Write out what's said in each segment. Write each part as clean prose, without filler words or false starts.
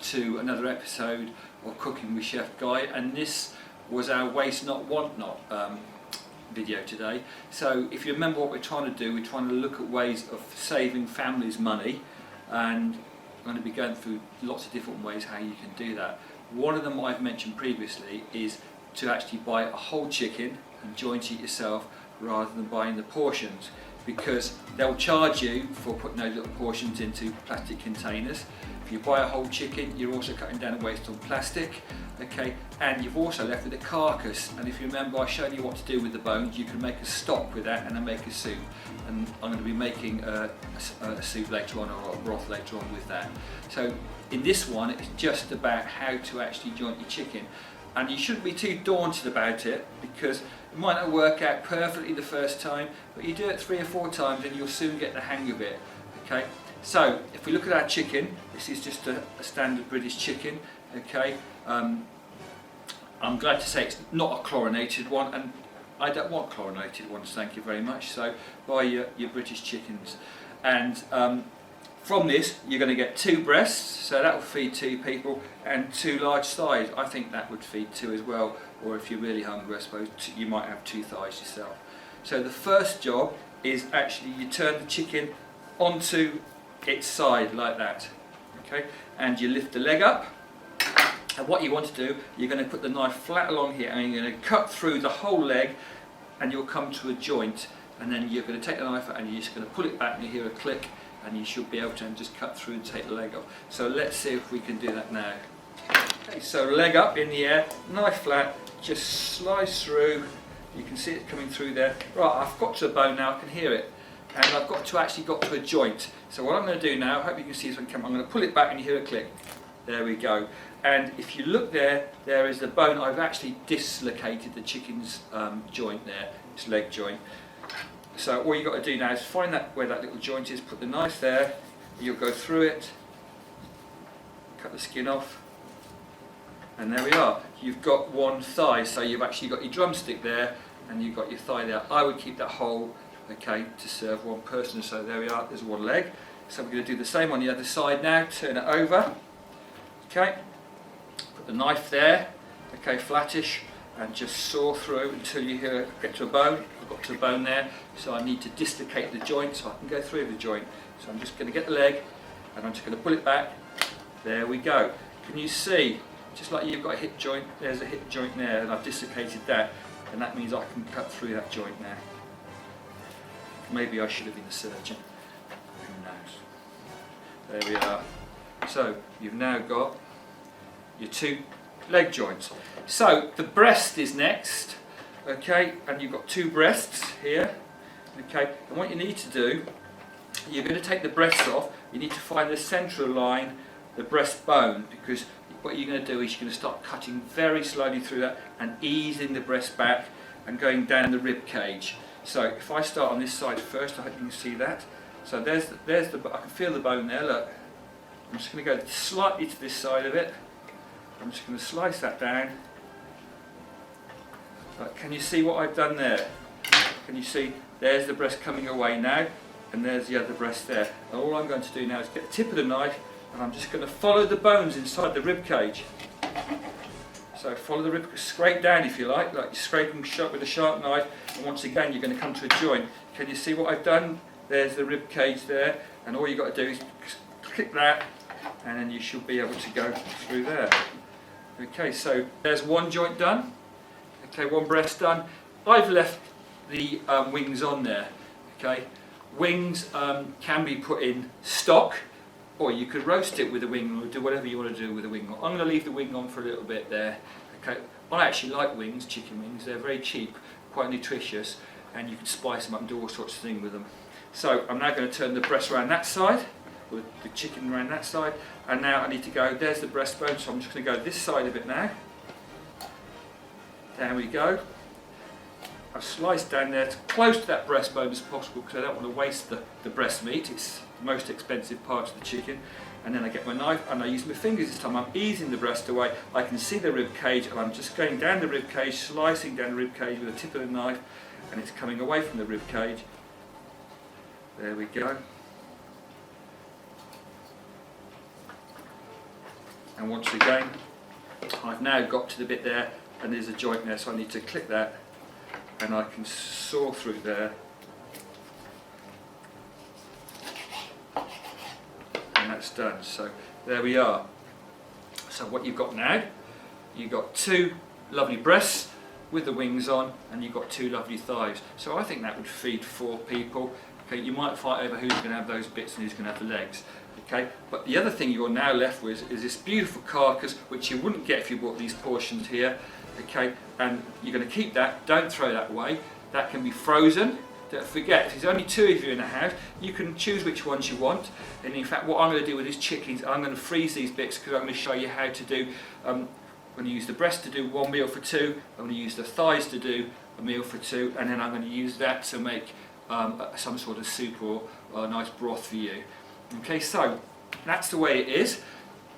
to another episode of Cooking with Chef Guy, and this was our Waste Not Want Not video today. So if you remember what we're trying to do, we're trying to look at ways of saving families money, and I'm going to be going through lots of different ways how you can do that. One of them I've mentioned previously is to actually buy a whole chicken and joint it yourself rather than buying the portions, because they'll charge you for putting those little portions into plastic containers. If you buy a whole chicken, you're also cutting down the waste on plastic, okay, and you've also left with a carcass. And if you remember, I showed you what to do with the bones. You can make a stock with that and then make a soup, and I'm going to be making a soup later on, or a broth later on with that. So in this one, it's just about how to actually joint your chicken, and you shouldn't be too daunted about it, because it might not work out perfectly the first time, but you do it 3 or 4 times and you'll soon get the hang of it. Okay, so if we look at our chicken, this is just a standard British chicken. Okay, I'm glad to say it's not a chlorinated one, and I don't want chlorinated ones, thank you very much. So buy your British chickens, and from this you're going to get 2 breasts, so that will feed 2 people, and 2 large thighs. I think that would feed 2 as well, or if you're really hungry, I suppose you might have 2 thighs yourself. So the first job is actually you turn the chicken onto its side like that, okay, and you lift the leg up, and what you want to do, you're going to put the knife flat along here and you're going to cut through the whole leg, and you'll come to a joint, and then you're going to take the knife out and you're just going to pull it back and you hear a click, and you should be able to just cut through and take the leg off. So let's see if we can do that now. Okay, so leg up in the air, knife flat, just slice through. You can see it coming through there. Right, I've got to the bone now, I can hear it, and I've got to a joint. So what I'm going to do now, I hope you can see this on camera, I'm going to pull it back and you hear a click. There we go. And if you look there, there is the bone. I've actually dislocated the chicken's joint there, its leg joint. So all you've got to do now is find that where that little joint is, put the knife there, you'll go through it, cut the skin off, and there we are. You've got 1 thigh, so you've actually got your drumstick there and you've got your thigh there. I would keep that whole, okay, to serve 1 person. So there we are, there's 1 leg. So we're going to do the same on the other side now, turn it over, okay, put the knife there, okay, flattish, and just saw through until you get to a bone. I've got to a bone there, so I need to dislocate the joint so I can go through the joint. So I'm just going to get the leg and I'm just going to pull it back. There we go. Can you see, just like you've got a hip joint, there's a hip joint there, and I've dislocated that, and that means I can cut through that joint now. Maybe I should have been a surgeon, who knows. There we are. So you've now got your 2 leg joints. So the breast is next, okay, and you've got 2 breasts here, okay, and what you need to do, you're going to take the breasts off, you need to find the central line, the breastbone, because what you're going to do is you're going to start cutting very slowly through that and easing the breast back and going down the rib cage. So if I start on this side first, I hope you can see that. So there's the I can feel the bone there, look. I'm just going to go slightly to this side of it. I'm just going to slice that down. Right, can you see what I've done there? Can you see? There's the breast coming away now, and there's the other breast there. And all I'm going to do now is get the tip of the knife, and I'm just going to follow the bones inside the rib cage. So follow the rib, scrape down if you like you're scraping with a sharp knife, and once again you're going to come to a joint. Can you see what I've done? There's the rib cage there, and all you've got to do is click that, and then you should be able to go through there. Okay, so there's 1 joint done. Okay, 1 breast done. I've left the wings on there. Okay, wings can be put in stock, or you could roast it with a wing, or do whatever you want to do with a wing. I'm going to leave the wing on for a little bit there. Okay, I actually like wings, chicken wings. They're very cheap, quite nutritious, and you can spice them up and do all sorts of things with them. So I'm now going to turn the breast around that side, with the chicken around that side, and now I need to go, there's the breastbone, so I'm just going to go this side of it now. There we go. I've sliced down there as close to that breastbone as possible, because I don't want to waste the breast meat. It's the most expensive part of the chicken. And then I get my knife and I use my fingers this time. I'm easing the breast away. I can see the rib cage, and I'm just going down the rib cage, slicing down the rib cage with the tip of the knife, and it's coming away from the rib cage. There we go. And once again, I've now got to the bit there and there's a joint there, so I need to click that and I can saw through there, and that's done. So there we are. So what you've got now, you've got two lovely breasts with the wings on, and you've got two lovely thighs. So I think that would feed 4 people. Okay, you might fight over who's going to have those bits and who's going to have the legs. Okay, but the other thing you're now left with is this beautiful carcass, which you wouldn't get if you bought these portions here. Okay, and you're going to keep that. Don't throw that away. That can be frozen. Don't forget, if there's only 2 of you in the house, you can choose which ones you want. And in fact, what I'm going to do with these chickens, I'm going to freeze these bits because I'm going to show you how to do. I'm going to use the breast to do 1 meal for 2. I'm going to use the thighs to do a meal for 2, and then I'm going to use that to make some sort of soup or a nice broth for you. Okay, so that's the way it is.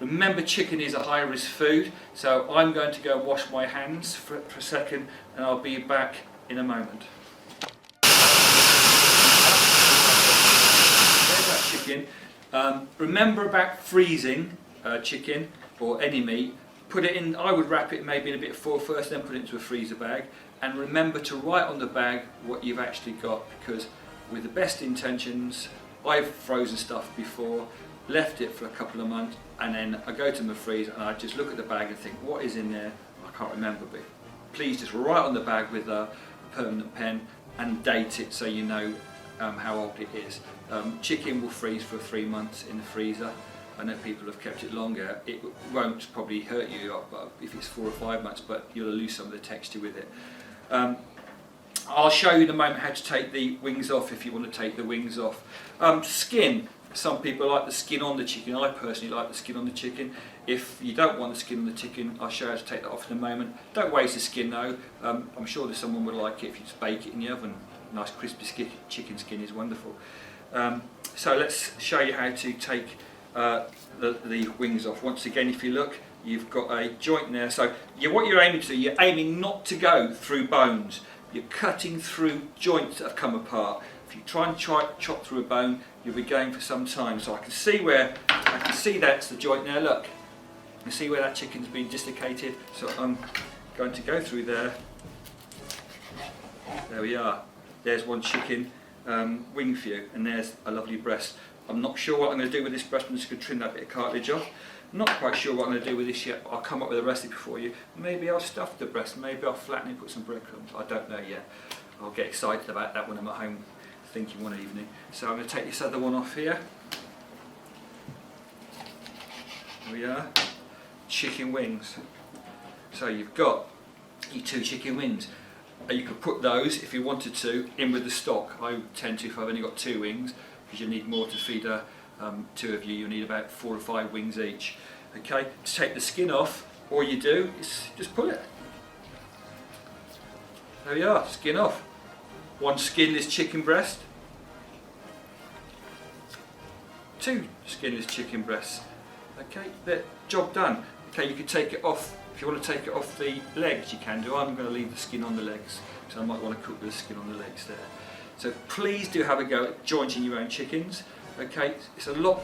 Remember, chicken is a high risk food, so I'm going to go wash my hands for a second, and I'll be back in a moment. There's that chicken. Remember about freezing chicken or any meat. Put it in, I would wrap it maybe in a bit of foil first, then put it into a freezer bag. And remember to write on the bag what you've actually got, because with the best intentions, I've frozen stuff before, left it for a couple of months, and then I go to my freezer and I just look at the bag and think, what is in there? I can't remember, but please just write on the bag with a permanent pen and date it so you know how old it is. Chicken will freeze for 3 months in the freezer. I know people have kept it longer. It won't probably hurt you if it's 4 or 5 months, but you'll lose some of the texture with it. I'll show you in a moment how to take the wings off if you want to take the wings off. Skin. Some people like the skin on the chicken. I personally like the skin on the chicken. If you don't want the skin on the chicken, I'll show you how to take that off in a moment. Don't waste the skin though. I'm sure that someone would like it if you just bake it in the oven. Nice crispy chicken skin is wonderful. So let's show you how to take the wings off. Once again, if you look, you've got a joint there. So what you're aiming to do, you're aiming not to go through bones. You're cutting through joints that have come apart. If you try and chop through a bone, you'll be going for some time. So I can see that's the joint there. Look, you can see where that chicken's been dislocated. So I'm going to go through there. There we are. There's one chicken wing for you, and there's a lovely breast. I'm not sure what I'm going to do with this breast. I'm just going to trim that bit of cartilage off. I'm not quite sure what I'm going to do with this yet. I'll come up with a recipe for you. Maybe I'll stuff the breast. Maybe I'll flatten it, put some breadcrumbs. I don't know yet. I'll get excited about that when I'm at home thinking one evening. So I'm going to take this other one off here. There we are. Chicken wings. So you've got your 2 chicken wings. You could put those, if you wanted to, in with the stock. I tend to, if I've only got 2 wings, because you need more to feed 2 of you, you'll need about 4 or 5 wings each. Okay, to take the skin off, all you do is just pull it. There we are, skin off. 1 skinless chicken breast. 2 skinless chicken breasts. Okay, the job done. Okay, you could take it off. If you want to take it off the legs, you can do. I'm going to leave the skin on the legs, so I might want to cook with the skin on the legs there. So please do have a go at jointing your own chickens. Okay, it's a lot,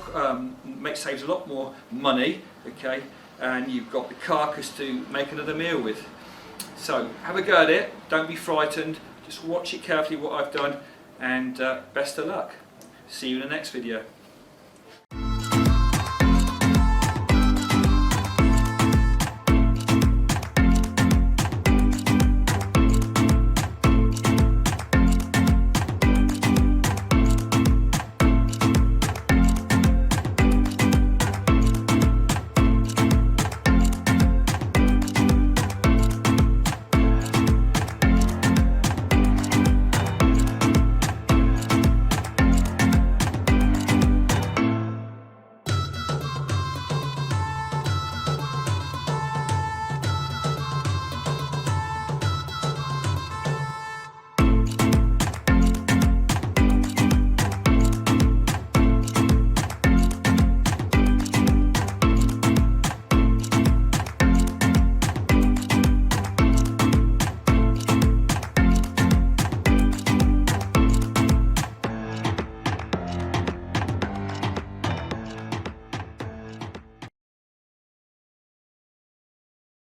saves a lot more money. Okay, and you've got the carcass to make another meal with. So have a go at it. Don't be frightened. Just watch it carefully what I've done, and best of luck. See you in the next video.